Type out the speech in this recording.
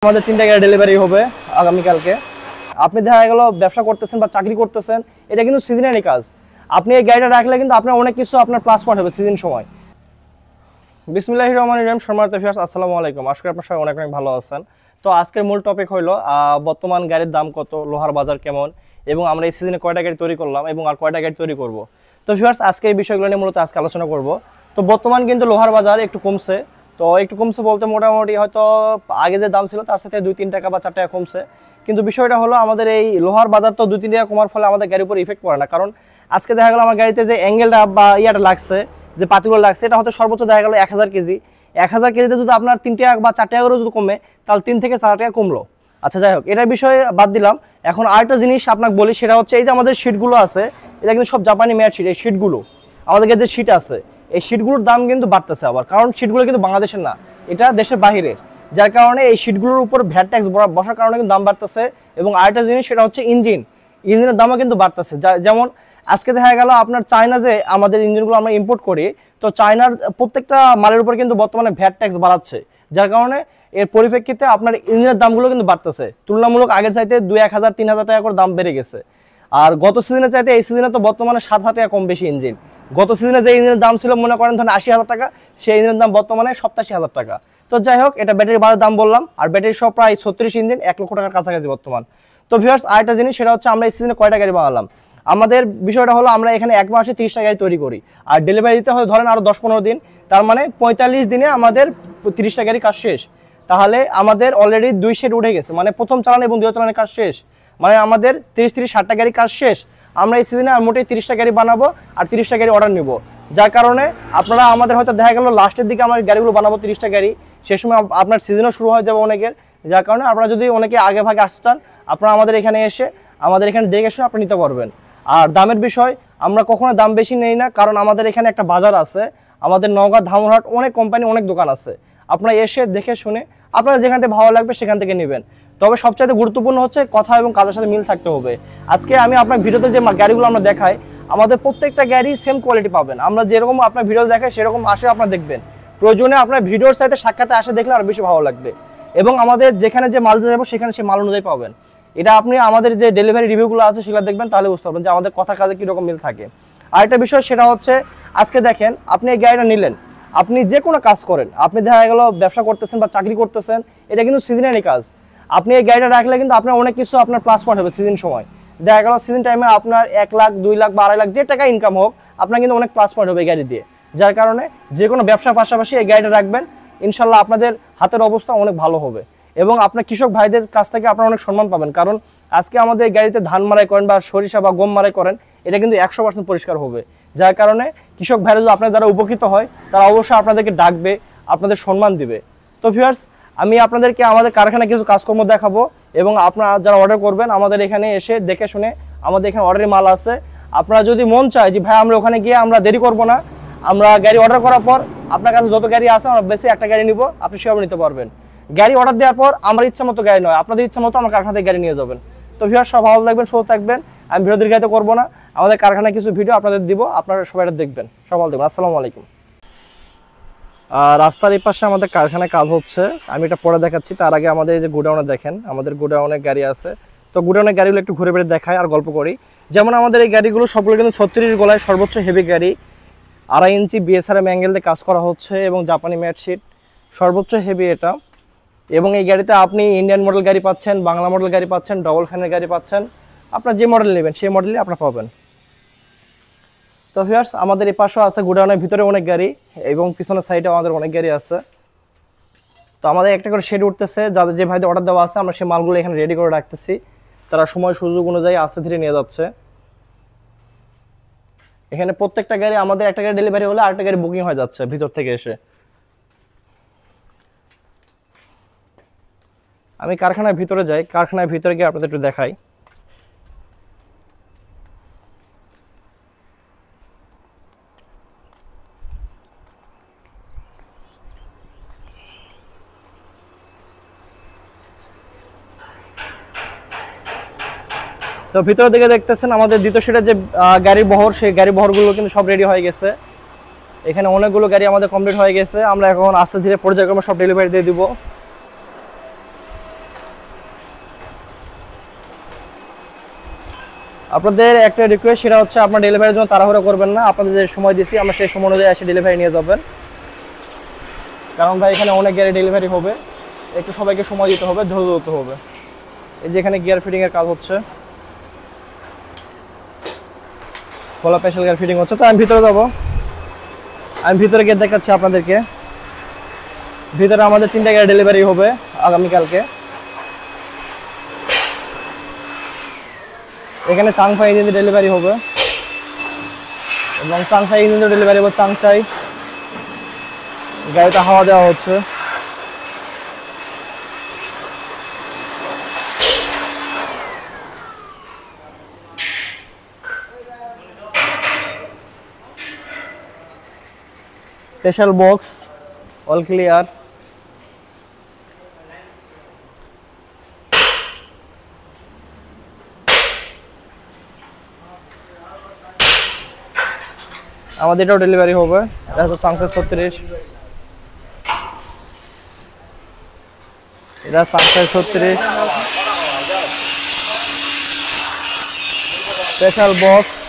আমাদের 3টা গাড়ি ডেলিভারি হবে আগামীকালকে। আপনি দেখা গেল ব্যবসা করতেছেন বা চাকরি করতেছেন, এটা কিন্তু সিজনারি কাজ। আপনি এই গাড়িটা রাখলে কিন্তু আপনার অনেক কিছু আপনার প্লাস পয়েন্ট হবে সিজন সময়। বিসমিল্লাহির রহমানির রহিম। সম্মানিত ভিউয়ার্স, আসসালামু আলাইকুম। আশা করি আপনারা সবাই অনেক অনেক ভালো আছেন। তো আজকের মূল টপিক হলো বর্তমান গাড়ির দাম কত, লোহার বাজার কেমন, এবং আমরা এই সিজনে কয়টা গাড়ি তৈরি করলাম এবং আর কয়টা গাড়ি তৈরি করব। তো ভিউয়ার্স, আজকে এই বিষয়গুলো নিয়ে মূলত আজকে আলোচনা করব। তো বর্তমান কিন্তু লোহার বাজার একটু কমছে। তো একটু কমছে বলতে মোটামুটি হয়তো আগে যে দাম ছিল তার সাথে 2-3 টাকা বা 4 টাকা কমছে। কিন্তু বিষয়টা হলো আমাদের এই লোহার বাজার তো 2-3 টাকা কমার ফলে আমাদের গাড়ির উপর ইফেক্ট পড়ে না। কারণ আজকে দেখা গেল আমার গাড়িতে যে অ্যাঙ্গেলটা বা ইয়াটা লাগছে, যে পাতিগুলো লাগছে, এটা হয়তো সর্বোচ্চ দেখা গেল 1000 কেজি। 1000 কেজিতে যদি আপনার 3 টাকা বা 4 টাকা করে যদি কমে, তাহলে 3 থেকে 4 টাকা কমলো। আচ্ছা, যাই হোক, এটার বিষয়ে বাদ দিলাম। এখন আরেকটা জিনিস আপনাকে বলি, সেটা হচ্ছে এই যে আমাদের শিটগুলো আছে, এটা কিন্তু সব জাপানি মেড শিট। এই শিটগুলো আমাদের যে শিট আছে, এই শিটগুলোর দাম কিন্তু বাড়তেছে আবার, কারণ শিটগুলো কিন্তু বাংলাদেশের না, এটা দেশের বাহিরের। যার কারণে এই শিটগুলোর উপর ভ্যাট ট্যাক্স বসার কারণে কিন্তু দাম বাড়তেছে। এবং আরেকটা জিনিস, সেটা হচ্ছে ইঞ্জিনের দামও কিন্তু বাড়তেছে। যেমন আজকে দেখা গেল আপনার চায়না যে আমাদের ইঞ্জিনগুলো আমরা ইম্পোর্ট করি, তো চায়নার প্রত্যেকটা মালের উপর কিন্তু বর্তমানে ভ্যাট ট্যাক্স বাড়াচ্ছে। যার কারণে এর পরিপ্রেক্ষিতে আপনার ইঞ্জিনের দামগুলো কিন্তু বাড়তেছে, তুলনামূলক আগের চাইতে 2-1000-3000 টাকা করে দাম বেড়ে গেছে। আর গত সিজনের চাইতে এই সিজনে তো বর্তমানে 7000 টাকা কম বেশি ইঞ্জিন। গত সিজনে যে ইঞ্জিনের দাম ছিল মনে করেন ধরেন 80,000 টাকা, সেই ইঞ্জিনের দাম বর্তমানে 87,000 টাকা। তো যাই হোক, এটা ব্যাটারি বাজার দাম বললাম। আর ব্যাটারি সহ প্রায় 36 ইঞ্জিন 1 লক্ষ টাকার কাছাকাছি বর্তমান। তো ভিউয়ার্স, আরেকটা জিনিস, সেটা হচ্ছে আমরা এই সিজনে কয়টা গাড়ি বানালাম। আমাদের বিষয়টা হলো আমরা এখানে 1 মাসে 30টা গাড়ি তৈরি করি, আর ডেলিভারি দিতে হয় ধরেন আরো 10-15 দিন। তার মানে 45 দিনে আমাদের 30টা গাড়ি কাজ শেষ। তাহলে আমাদের অলরেডি 2 সেট উঠে গেছে, মানে প্রথম চালান এবং দ্বিতীয় চালানের কাজ শেষ। মানে আমাদের 30-60টা গাড়ি কাজ শেষ। আমরা এই সিজনে মোটামুটি 30টা গাড়ি বানাবো আর 30টা গাড়ি অর্ডার নিব। যার কারণে আপনারা আমাদের হয়তো দেখা গেল লাস্টের দিকে আমার গাড়িগুলো বানাবো 30টা গাড়ি, সে সময় আপনার সিজনও শুরু হয়ে যাবে অনেকের। যার কারণে আপনারা যদি অনেকে আগে ভাগে আসতেন, আপনারা আমাদের এখানে এসে আমাদের এখানে দেখে শুনে আপনি নিতে পারবেন। আর দামের বিষয়, আমরা কখনো দাম বেশি নেই না, কারণ আমাদের এখানে একটা বাজার আছে। আমাদের নওগাঁ ধামরহাট অনেক কোম্পানি, অনেক দোকান আছে। আপনারা এসে দেখে শুনে আপনারা যেখান থেকে ভালো লাগবে সেখান থেকে নেবেন। তবে সবচাইতে গুরুত্বপূর্ণ হচ্ছে কথা এবং কাজের সাথে মিল থাকতে হবে। আজকে আমি আপনার ভিডিওতে যে গাড়িগুলো আমরা দেখাই, আমাদের প্রত্যেকটা গাড়ি সেম কোয়ালিটি পাবেন। আমরা যেরকম আপনার ভিডিও দেখাই সেরকম আসে আপনারা দেখবেন। প্রয়োজনে আপনার ভিডিওর সাথে সাক্ষাতে আসে দেখলে আরো বেশি ভালো লাগবে। এবং আমাদের যেখানে যে মাল দিতে যাবো সেখানে সেই মাল অনুযায়ী পাবেন। এটা আপনি আমাদের যে ডেলিভারি রিভিউগুলো আছে সেগুলো দেখবেন, তাহলে বুঝতে পারবেন যে আমাদের কথা কাজে কীরকম মিল থাকে। আরেকটা বিষয়, সেটা হচ্ছে আজকে দেখেন আপনি এই গাড়িটা নিলেন, আপনি যে কোনো কাজ করেন, আপনি দেখা গেল ব্যবসা করতেছেন বা চাকরি করতেছেন, এটা কিন্তু সিজনারি কাজ। আপনি এই গাড়িটা রাখলে কিন্তু আপনার অনেক কিছু আপনার প্লাস পয়েন্ট হবে সিজন সময়। দেখা গেল সিজন টাইমে আপনার 1 লাখ, 2 লাখ বা 2.5 লাখ যে টাকা ইনকাম হোক, আপনার কিন্তু অনেক প্লাস পয়েন্ট হবে এই গাড়ি দিয়ে। যার কারণে যে কোনো ব্যবসার পাশাপাশি এই গাড়িটা রাখবেন, ইনশাল্লাহ আপনাদের হাতের অবস্থা অনেক ভালো হবে। এবং আপনার কৃষক ভাইদের কাছ থেকে আপনারা অনেক সম্মান পাবেন, কারণ আজকে আমাদের এই গাড়িতে ধান মারাই করেন বা সরিষা বা গম মারাই করেন, এটা কিন্তু 100% পরিষ্কার হবে। যার কারণে কৃষক ভাইরা যদি আপনার দ্বারা উপকৃত হয়, তারা অবশ্যই আপনাদেরকে ডাকবে, আপনাদের সম্মান দিবে। তো ভিউয়ার্স, আমি আপনাদেরকে আমাদের কারখানায় কিছু কাজকর্ম দেখাবো, এবং আপনারা যারা অর্ডার করবেন আমাদের এখানে এসে দেখে শুনে, আমাদের এখানে অর্ডারের মাল আছে। আপনারা যদি মন চায় যে ভাই আমরা ওখানে গিয়ে আমরা দেরি করব না, আমরা গাড়ি অর্ডার করার পর আপনার কাছে যত গাড়ি আছে আমরা বেশি একটা গাড়ি নিব, আপনি সেভাবে নিতে পারবেন। গাড়ি অর্ডার দেওয়ার পর আমার ইচ্ছা মতো গাড়ি নয়, আপনাদের ইচ্ছা মতো আমার কারখানা থেকে গাড়ি নিয়ে যাবেন। তো ভিউয়ার্স, সব ভালো থাকবেন, সুস্থ থাকবেন। আমি ভিডিও দীর্ঘায়িত করবো না, আমাদের কারখানায় কিছু ভিডিও আপনাদের দিব, আপনারা সবাই দেখবেন। সব ভালো থাকবেন, আসসালামু আলাইকুম। রাস্তার এই পাশে আমাদের কারখানায় কাজ হচ্ছে, আমি এটা পরে দেখাচ্ছি। তার আগে আমাদের এই যে গোডাউনে দেখেন, আমাদের গোডাউনে গাড়ি আছে। তো গোডাউনের গাড়িগুলো একটু ঘুরে বেড়ে দেখাই আর গল্প করি। যেমন আমাদের এই গাড়িগুলো সবগুলো কিন্তু 36 গলায় সর্বোচ্চ হেভি গাড়ি, 2.5 ইঞ্চি বিএসআরএম অ্যাঙ্গেল দিয়ে কাজ করা হচ্ছে, এবং জাপানি ম্যাট শিট সর্বোচ্চ হেভি এটা। এবং এই গাড়িতে আপনি ইন্ডিয়ান মডেল গাড়ি পাচ্ছেন, বাংলা মডেল গাড়ি পাচ্ছেন, ডবল ফ্যানের গাড়ি পাচ্ছেন। আপনার যে মডেল নেবেন সেই মডেলই আপনারা পাবেন। তো ভিউয়ার্স, আমাদের এই পাশেও আছে গোডাউনের ভিতরে অনেক গাড়ি, এবং পিছনের সাইডে আমাদের অনেক গাড়ি আছে। তো আমাদের একটা করে শেড উঠতেছে, যাদের যে ভাইদের অর্ডার দেওয়া আছে আমরা সেই মালগুলো এখানে রেডি করে রাখতেছি। তারা সময় সুযোগ অনুযায়ী আস্তে ধীরে নিয়ে যাচ্ছে। এখানে প্রত্যেকটা গাড়ি আমাদের একটা গাড়ি ডেলিভারি হলে আরেকটা গাড়ি বুকিং হয়ে যাচ্ছে ভিতর থেকে এসে। আমি কারখানার ভিতরে যাই, কারখানার ভিতরে গিয়ে আপনাদের একটু দেখাই। তো ভিতরের দিকে দেখতেছেন আমাদের দ্বিতীয় সেটের যে গাড়ি বহর, সেই গাড়ি বহরগুলো কিন্তু সব রেডি হয়ে গেছে। এখানে অনেকগুলো গাড়ি আমাদের কমপ্লিট হয়ে গেছে। আমরা এখন আস্তে ধীরে পর্যায়ক্রমে সব ডেলিভারি দিয়ে দিব। আপনাদের একটা রিকোয়েস্ট, সেটা হচ্ছে আপনার ডেলিভারির জন্য তাড়াহুড়ো করবেন না। আপনাদের যে সময় দিয়েছি আমরা সেই সময় অনুযায়ী এসে ডেলিভারি নিয়ে যাবেন, কারণ ভাই এখানে অনেক গাড়ি ডেলিভারি হবে, একটু সবাইকে সময় দিতে হবে, ধৈর্য ধরতে হবে। এই যে এখানে গিয়ার ফিটিং এর কাজ হচ্ছে, খোলা স্পেশাল গিয়ার ফিটিং হচ্ছে। তো আমি ভিতরে যাব, আমি ভিতরে গিয়ে দেখাচ্ছি আপনাদেরকে। ভিতরে আমাদের 3টা গাড়ি ডেলিভারি হবে আগামীকালকে। এখানে চাংফাই ইঞ্জিন ডেলিভারি হবে এবং চাংফাই ইঞ্জিন ডেলিভারি হবে চাংচাই। গাড়িতে হাওয়া দেওয়া হচ্ছে। Special box all clear. আমাদের এটাও ডেলিভারি হবে। এটা হচ্ছে সানসেট 36, এটা সানসেট 36 স্পেশাল বক্স।